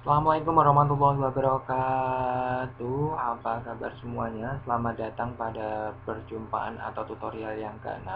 Assalamualaikum warahmatullahi wabarakatuh. Apa kabar semuanya? Selamat datang pada perjumpaan atau tutorial yang ke-6.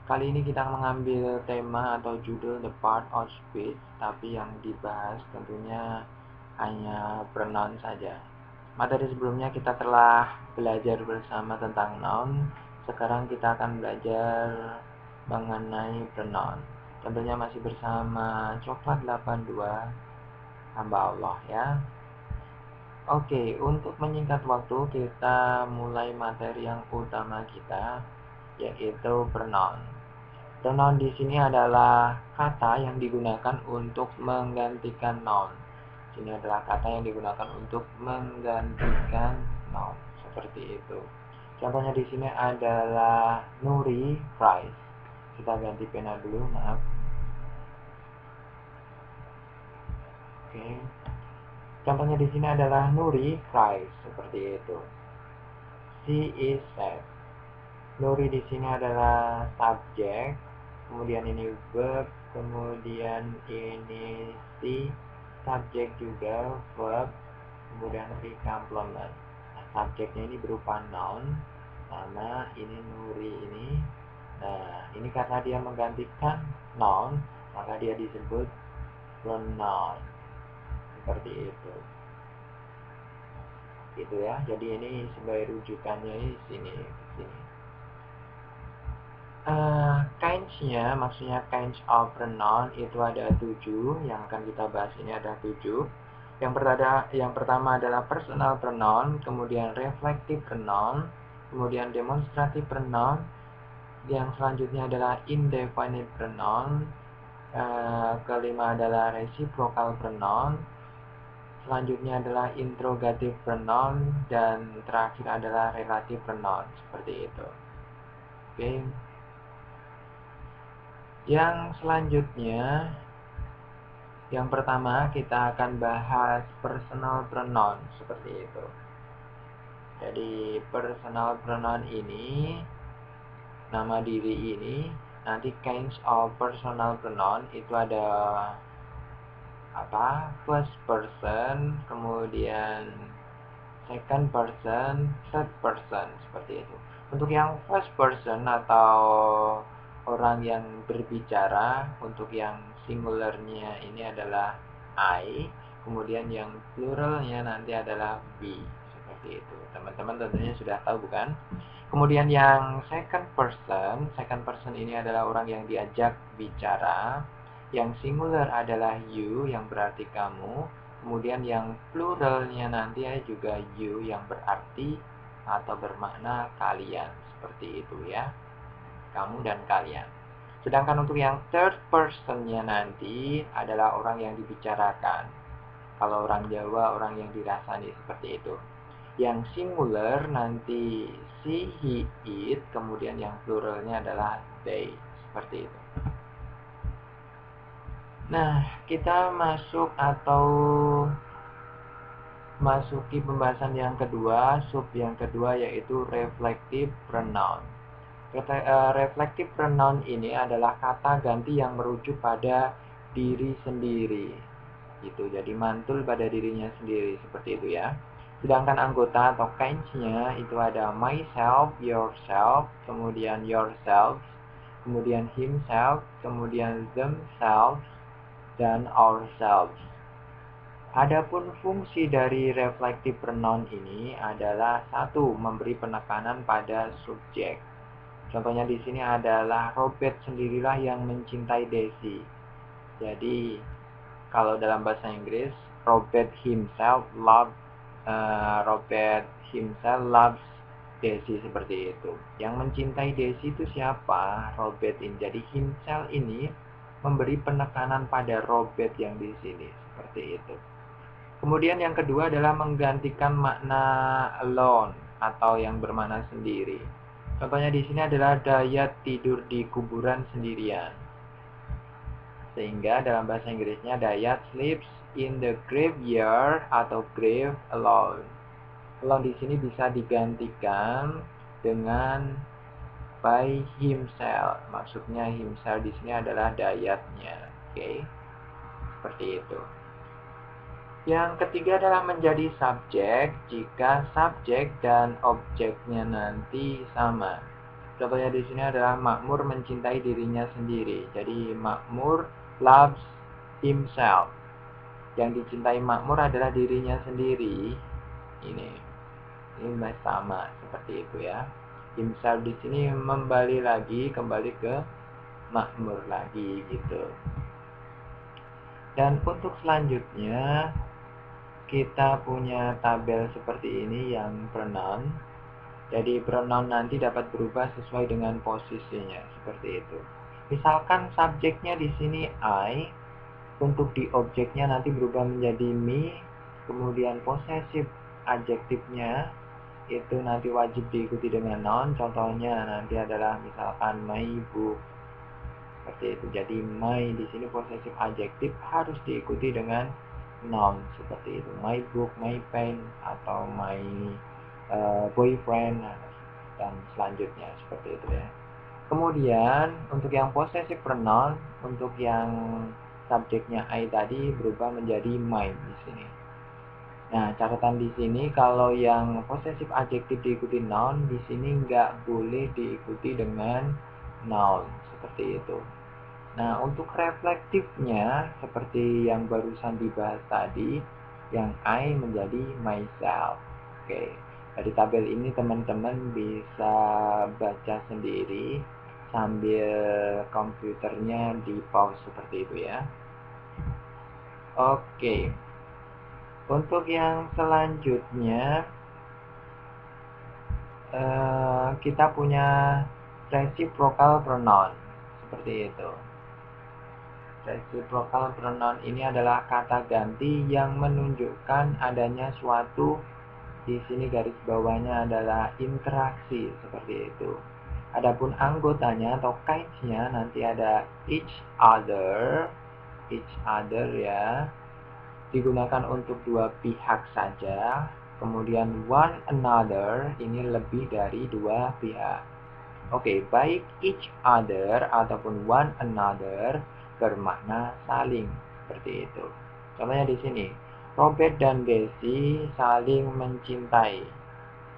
Kali ini kita mengambil tema atau judul The Part of Speech, tapi yang dibahas tentunya hanya pronoun saja. Materi sebelumnya kita telah belajar bersama tentang noun. Sekarang kita akan belajar mengenai pronoun. Tentunya masih bersama Coklat 82 hamba Allah ya. Oke, untuk menyingkat waktu kita mulai materi yang utama kita, yaitu pronoun. Pronoun di sini adalah kata yang digunakan untuk menggantikan noun. Ini adalah kata yang digunakan untuk menggantikan noun, seperti itu. Contohnya di sini adalah Nuri cries. Kita ganti pena dulu, maaf. Oke. Contohnya di sini adalah Nuri cries, seperti itu. She is sad. Nuri di sini adalah subjek, kemudian ini verb, kemudian ini si, subjek juga verb, kemudian si complement. Nah, subjeknya ini berupa noun, sama ini Nuri ini. Nah, ini karena dia menggantikan noun, maka dia disebut pronoun. Seperti itu. Gitu ya. Jadi ini sebagai rujukannya di sini. Kinds-nya, maksudnya kinds of pronoun itu ada 7. Yang akan kita bahas ini ada 7. Yang pertama adalah personal pronoun, kemudian reflective pronoun, kemudian demonstrative pronoun. Yang selanjutnya adalah indefinite pronoun. Kelima adalah reciprocal pronoun. Selanjutnya adalah interrogative pronoun, dan terakhir adalah relative pronoun, seperti itu. Oke. Yang selanjutnya, yang pertama kita akan bahas personal pronoun, seperti itu. Jadi personal pronoun ini, nama diri ini, nanti kinds of personal pronoun itu ada first person, kemudian second person, third person, seperti itu. Untuk yang first person atau orang yang berbicara, untuk yang singularnya ini adalah I, kemudian yang pluralnya nanti adalah we, seperti itu. Teman-teman tentunya sudah tahu bukan? Kemudian yang second person ini adalah orang yang diajak bicara. Yang singular adalah you, yang berarti kamu. Kemudian yang pluralnya nanti juga you, yang berarti atau bermakna kalian. Seperti itu ya. Kamu dan kalian. Sedangkan untuk yang third personnya nanti adalah orang yang dibicarakan. Kalau orang Jawa, orang yang dirasani, seperti itu. Yang singular nanti she, he, it, kemudian yang pluralnya adalah they. Seperti itu. Nah, kita masuki pembahasan yang kedua, sub yang kedua, yaitu reflective pronoun. Reflective pronoun ini adalah kata ganti yang merujuk pada diri sendiri. Gitu, jadi mantul pada dirinya sendiri, seperti itu ya. Sedangkan anggota atau kinds-nya itu ada myself, yourself, kemudian yourselves, kemudian himself, kemudian themselves, dan ourselves. Adapun fungsi dari reflective pronoun ini adalah satu, memberi penekanan pada subjek. Contohnya di sini adalah Robert sendirilah yang mencintai Daisy. Jadi kalau dalam bahasa Inggris, Robert himself loves Daisy, seperti itu. Yang mencintai Daisy itu siapa? Robert ini. Jadi himself ini memberi penekanan pada Robert yang di sini, seperti itu. Kemudian yang kedua adalah menggantikan makna alone atau yang bermakna sendiri. Contohnya di sini adalah Dayat tidur di kuburan sendirian. Sehingga dalam bahasa Inggrisnya Dayat sleeps in the graveyard atau grave alone. Alone di sini bisa digantikan dengan by himself. Maksudnya himself di sini adalah Dayatnya. Oke. Seperti itu. Yang ketiga adalah menjadi subjek jika subjek dan objeknya nanti sama. Contohnya di sini adalah Makmur mencintai dirinya sendiri. Jadi Makmur loves himself. Yang dicintai Makmur adalah dirinya sendiri. Ini sama seperti itu ya. Himself di sini kembali ke Makmur lagi gitu. Dan untuk selanjutnya kita punya tabel seperti ini yang pronoun. Jadi pronoun nanti dapat berubah sesuai dengan posisinya seperti itu. Misalkan subjeknya di sini I, untuk di objeknya nanti berubah menjadi me, kemudian possessive adjektifnya itu nanti wajib diikuti dengan noun. Contohnya nanti adalah misalkan my book seperti itu. Jadi my di sini possessive adjective harus diikuti dengan noun seperti itu. My book, my pen, atau my boyfriend dan selanjutnya seperti itu ya. Kemudian untuk yang possessive pronoun, untuk yang subjeknya I tadi berubah menjadi my di sini. Nah, catatan di sini kalau yang possessive adjective diikuti noun, di sini nggak boleh diikuti dengan noun seperti itu. Nah, untuk reflektifnya seperti yang barusan dibahas tadi, yang I menjadi myself. Oke, dari tabel ini teman-teman bisa baca sendiri sambil komputernya di pause seperti itu ya. Oke, untuk yang selanjutnya kita punya reciprocal pronoun seperti itu. Reciprocal pronoun ini adalah kata ganti yang menunjukkan adanya suatu, di sini garis bawahnya adalah interaksi seperti itu. Adapun anggotanya atau kinds-nya nanti ada each other ya, digunakan untuk dua pihak saja. Kemudian one another ini lebih dari dua pihak. Oke, baik each other ataupun one another bermakna saling seperti itu. Contohnya di sini, Robert dan Daisy saling mencintai.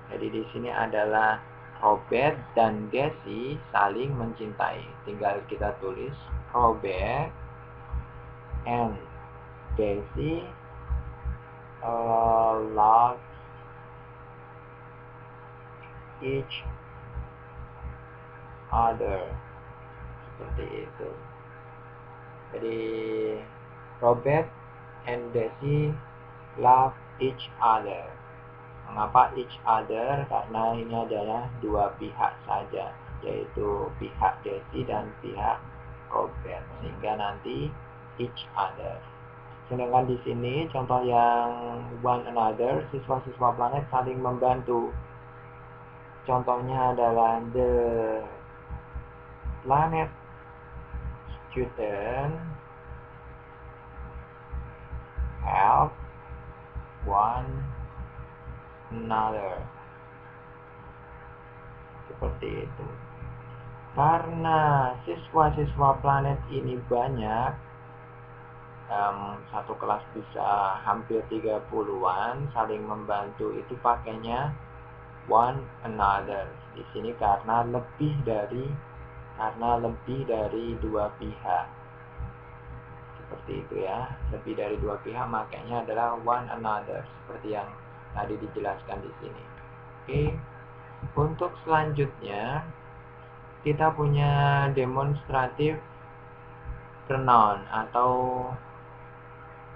Jadi di sini adalah Robert dan Daisy saling mencintai. Tinggal kita tulis Robert and Daisy love each other seperti itu. Jadi Robert and Daisy love each other. Mengapa each other? Karena ini adalah dua pihak saja, yaitu pihak Daisy dan pihak Robert, sehingga nanti each other. Sedangkan di sini contoh yang one another, siswa-siswa planet saling membantu. Contohnya adalah the planet student help one another. Seperti itu. Karena siswa-siswa planet ini banyak, satu kelas bisa hampir 30-an, saling membantu itu pakainya one another. Di sini karena lebih dari dua pihak. Seperti itu ya. Lebih dari dua pihak makanya adalah one another seperti yang tadi dijelaskan di sini. Oke. Untuk selanjutnya kita punya demonstratif pronoun atau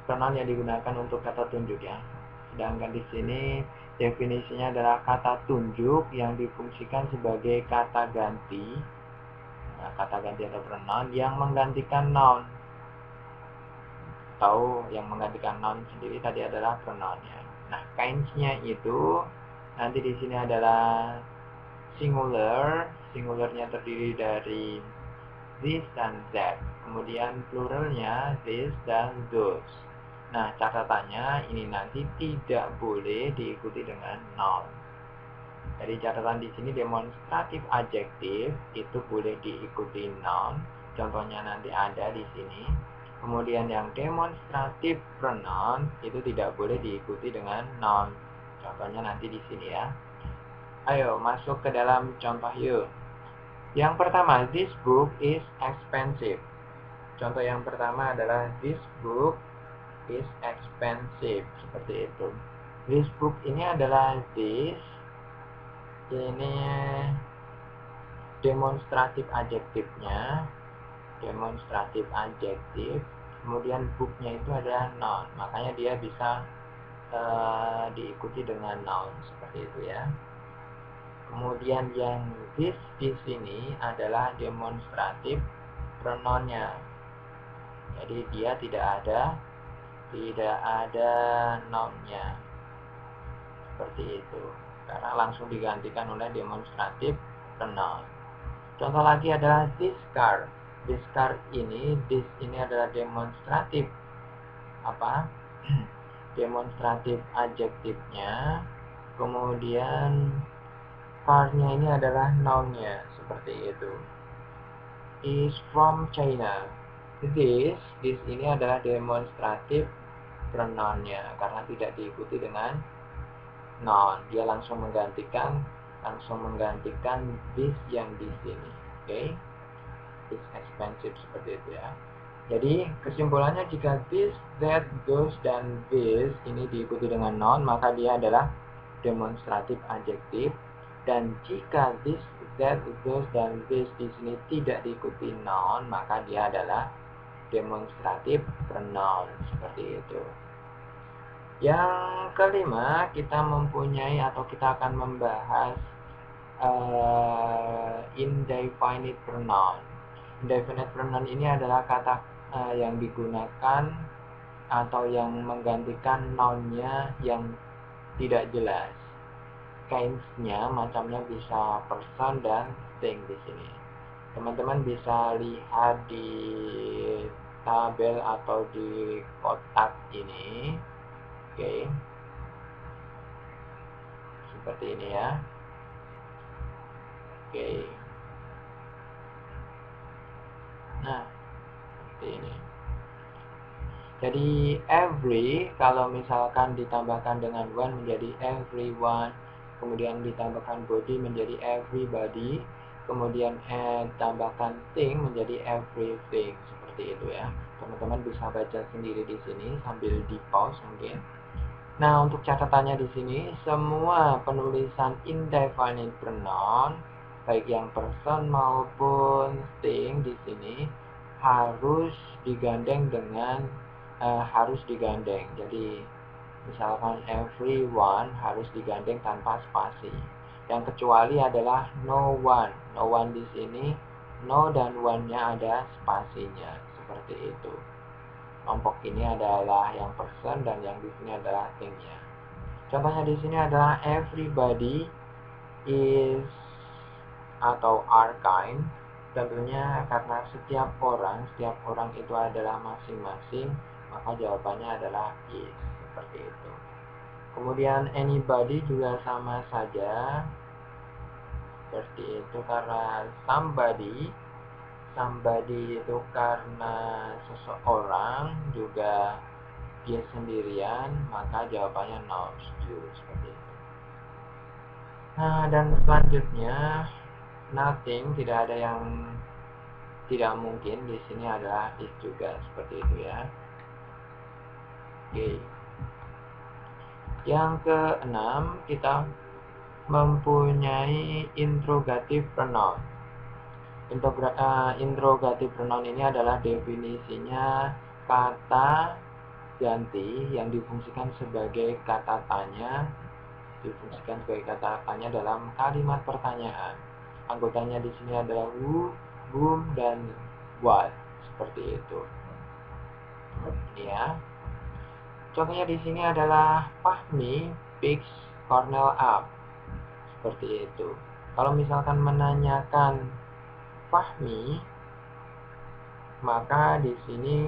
pronoun yang digunakan untuk kata tunjuk ya. Sedangkan di sini definisinya adalah kata tunjuk yang difungsikan sebagai kata ganti. Nah, kata ganti atau pronoun yang menggantikan noun. Atau yang menggantikan noun sendiri tadi adalah pronounnya. Nah, kinds-nya itu nanti di sini adalah singular. Singularnya terdiri dari this dan that. Kemudian pluralnya this dan those. Nah, catatannya ini nanti tidak boleh diikuti dengan noun. Jadi catatan di sini demonstratif adjektif itu boleh diikuti noun. Contohnya nanti ada di sini. Kemudian yang demonstratif pronoun itu tidak boleh diikuti dengan noun. Contohnya nanti di sini ya. Ayo masuk ke dalam contoh yuk. Yang pertama, this book is expensive. Contoh yang pertama adalah this book is expensive. Seperti itu. This book ini adalah this. Ini demonstratif adjektifnya. Demonstratif adjektif. Kemudian booknya itu adalah noun. Makanya dia bisa diikuti dengan noun. Seperti itu ya. Kemudian yang this di sini adalah demonstratif pronounnya. Jadi dia tidak ada nounnya. Seperti itu. Karena langsung digantikan oleh demonstratif pronoun. Contoh lagi adalah this car. This car ini, this ini adalah demonstratif apa? Demonstratif adjektifnya. Kemudian car-nya ini adalah noun-nya, seperti itu. Is from China. This ini adalah demonstratif pronoun-nya karena tidak diikuti dengan noun. Dia langsung menggantikan this yang di sini. Oke. It's expensive seperti itu ya. Jadi kesimpulannya jika this, that, those, dan this ini diikuti dengan noun, maka dia adalah demonstratif adjektif. Dan jika this, that, those, dan this di sini tidak diikuti noun, maka dia adalah demonstratif pronoun. Seperti itu. Yang kelima, kita mempunyai atau kita akan membahas indefinite pronoun. Indefinite pronoun ini adalah kata yang digunakan atau yang menggantikan noun-nya yang tidak jelas. Kinds-nya macamnya bisa person dan thing di sini. Teman-teman bisa lihat di tabel atau di kotak ini. Oke. Seperti ini ya. Oke. Nah, seperti ini. Jadi every kalau misalkan ditambahkan dengan one menjadi everyone, kemudian ditambahkan body menjadi everybody, kemudian tambahkan thing menjadi everything. Seperti itu ya. Teman-teman bisa baca sendiri di sini sambil di pause mungkin. Nah, untuk catatannya di sini semua penulisan indefinite pronoun baik yang person maupun thing di sini harus digandeng dengan harus digandeng. Jadi misalkan everyone harus digandeng tanpa spasi. Yang kecuali adalah no one. No one di sini no dan one-nya ada spasinya. Seperti itu. Kelompok ini adalah yang person dan yang di sini adalah thing-nya. Contohnya di sini adalah everybody is atau are kind. Tentunya karena setiap orang itu adalah masing-masing, maka jawabannya adalah is. Seperti itu. Kemudian anybody juga sama saja. Seperti itu karena somebody itu karena seseorang juga dia sendirian, maka jawabannya no, you. Seperti itu. Nah, dan selanjutnya nothing, tidak ada yang tidak mungkin, di sini adalah is juga, seperti itu ya. Oke. Yang keenam, kita mempunyai interrogative pronoun. Interrogative pronoun ini adalah definisinya kata ganti yang difungsikan sebagai kata tanya, dalam kalimat pertanyaan. Anggotanya di sini adalah who, whom, dan what. Seperti itu. Ini ya. Contohnya di sini adalah Fahmi picks Cornell up. Seperti itu. Kalau misalkan menanyakan Fahmi, maka di sini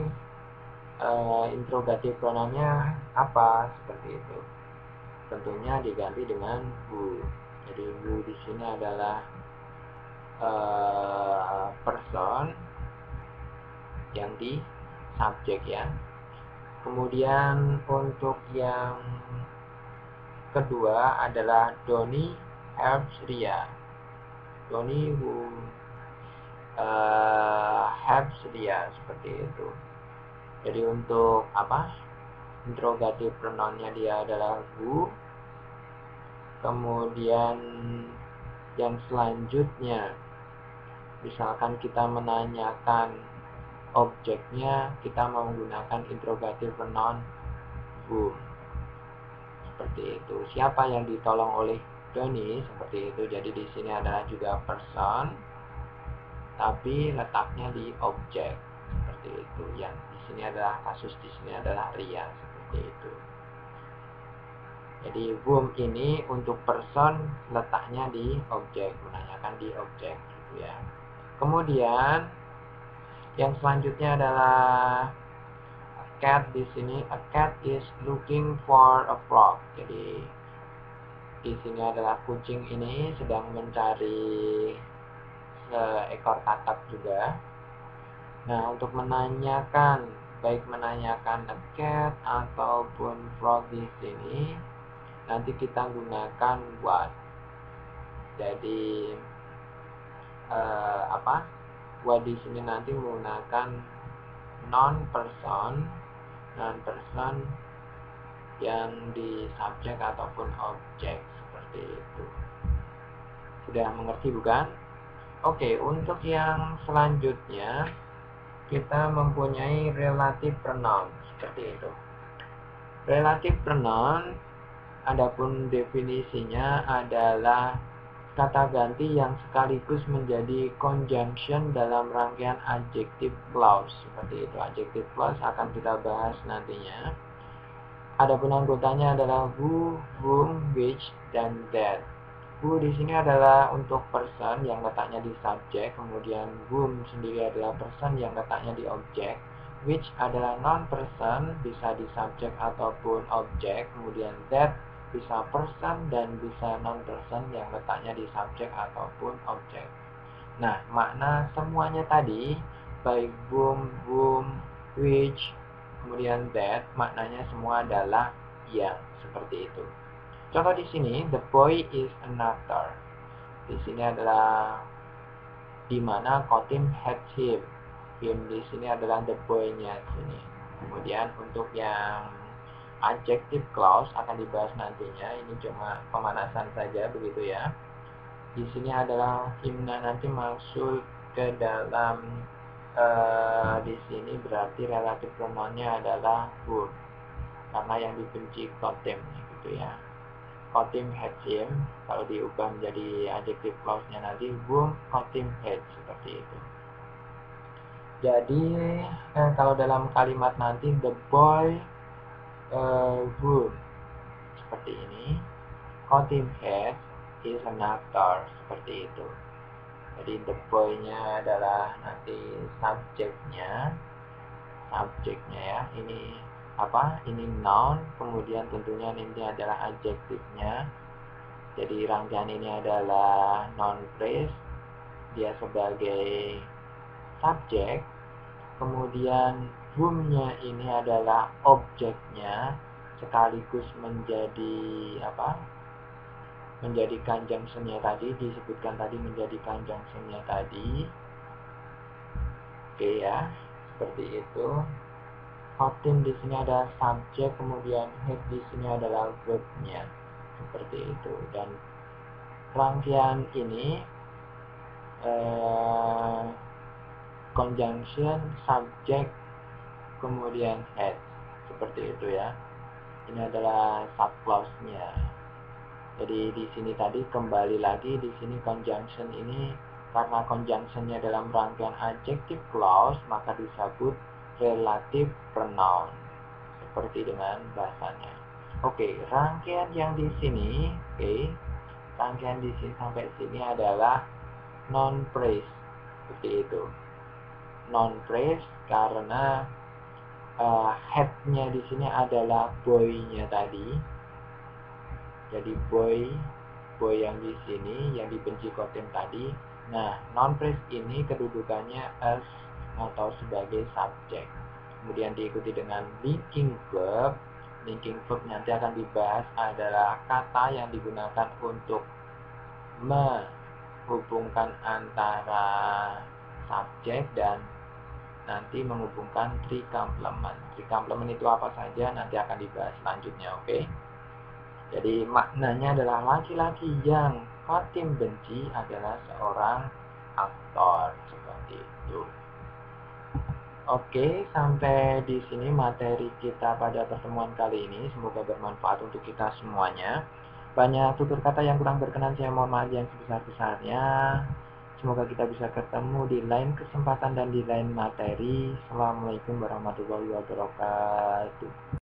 interrogatif pronounnya apa? Seperti itu. Tentunya diganti dengan who. Jadi who di sini adalah person yang subjek ya. Kemudian untuk yang kedua adalah Donny helps Ria. Donny who helps Ria, seperti itu. Jadi untuk apa? Interrogative pronounnya dia adalah who. Kemudian yang selanjutnya, misalkan kita menanyakan objeknya, kita menggunakan interrogative pronoun whom. Seperti itu. Siapa yang ditolong oleh Donny? Seperti itu. Jadi di sini adalah juga person, tapi letaknya di objek. Seperti itu. Yang di sini adalah kasus di sini adalah Ria. Seperti itu. Jadi whom ini untuk person letaknya di objek, menanyakan di objek gitu ya. Kemudian yang selanjutnya adalah cat. Di sini a cat is looking for a frog. Jadi di sini adalah kucing ini sedang mencari seekor katak juga. Nah, untuk menanyakan, baik menanyakan a cat ataupun frog di sini, nanti kita gunakan what. Jadi what di sini nanti menggunakan non-person yang di subjek ataupun objek, seperti itu. Sudah mengerti bukan? Oke, untuk yang selanjutnya kita mempunyai relative pronoun, seperti itu. Relative pronoun, adapun definisinya adalah kata ganti yang sekaligus menjadi conjunction dalam rangkaian adjective clause, seperti itu. Adjective clause akan kita bahas nantinya. Adapun anggotanya adalah who, whom, which, dan that. Who di sini adalah untuk person yang letaknya di subjek, kemudian whom sendiri adalah person yang letaknya di objek, which adalah non-person, bisa di subjek ataupun objek, kemudian that bisa person dan bisa non-person yang letaknya di subjek ataupun objek. Nah, makna semuanya tadi, baik whom, which, kemudian that, maknanya semua adalah yang, seperti itu. Contoh di sini, the boy is an actor. Di sini adalah di mana Kotim hates him. Him di sini adalah the boy-nya sini. Kemudian untuk yang adjective clause akan dibahas nantinya. Ini cuma pemanasan saja begitu ya. Di sini adalah himna nanti masuk ke dalam di sini berarti relative pronounnya adalah whom, karena yang dibenci Kotim gitu ya. Kotim hates him, kalau diubah menjadi adjective clause-nya nanti whom Kotim hates, seperti itu. Jadi kalau dalam kalimat nanti the boy whom, seperti ini, Kotim hates is an actor, seperti itu. Jadi the boy-nya adalah nanti subjeknya ya. Ini apa? Ini noun, kemudian tentunya ini adalah adjektifnya. Jadi rangkaian ini adalah noun phrase, dia sebagai subjek. Kemudian whom-nya ini adalah objeknya, sekaligus menjadi apa? Menjadi conjunction-nya tadi, disebutkan tadi menjadi conjunction-nya tadi. Oke ya, seperti itu. Kotim di sini ada subjek, kemudian head di sini adalah verb-nya, seperti itu. Dan rangkaian ini conjunction, subject, kemudian head, seperti itu ya. Ini adalah subclause-nya. Jadi di sini tadi kembali lagi di sini conjunction ini, karena conjunctionnya dalam rangkaian adjective clause maka disebut relative pronoun, seperti dengan bahasanya. Oke, rangkaian yang di sini, rangkaian di sini sampai sini adalah noun phrase, seperti itu. Noun phrase karena head-nya di sini adalah boy-nya tadi. Jadi boy yang di sini yang dibenci Kotim tadi. Nah, noun phrase ini kedudukannya as atau sebagai subjek. kemudian diikuti dengan linking verb. Linking verb nanti akan dibahas adalah kata yang digunakan untuk menghubungkan antara subjek dan nanti menghubungkan trikomplement. Trikomplement itu apa saja nanti akan dibahas selanjutnya, oke? Jadi maknanya adalah laki-laki yang Fatim benci adalah seorang aktor, seperti itu. Oke, sampai di sini materi kita pada pertemuan kali ini. Semoga bermanfaat untuk kita semuanya. Banyak tutur kata yang kurang berkenan, saya mohon maaf yang sebesar-besarnya. Semoga kita bisa ketemu di lain kesempatan dan di lain materi. Assalamualaikum warahmatullahi wabarakatuh.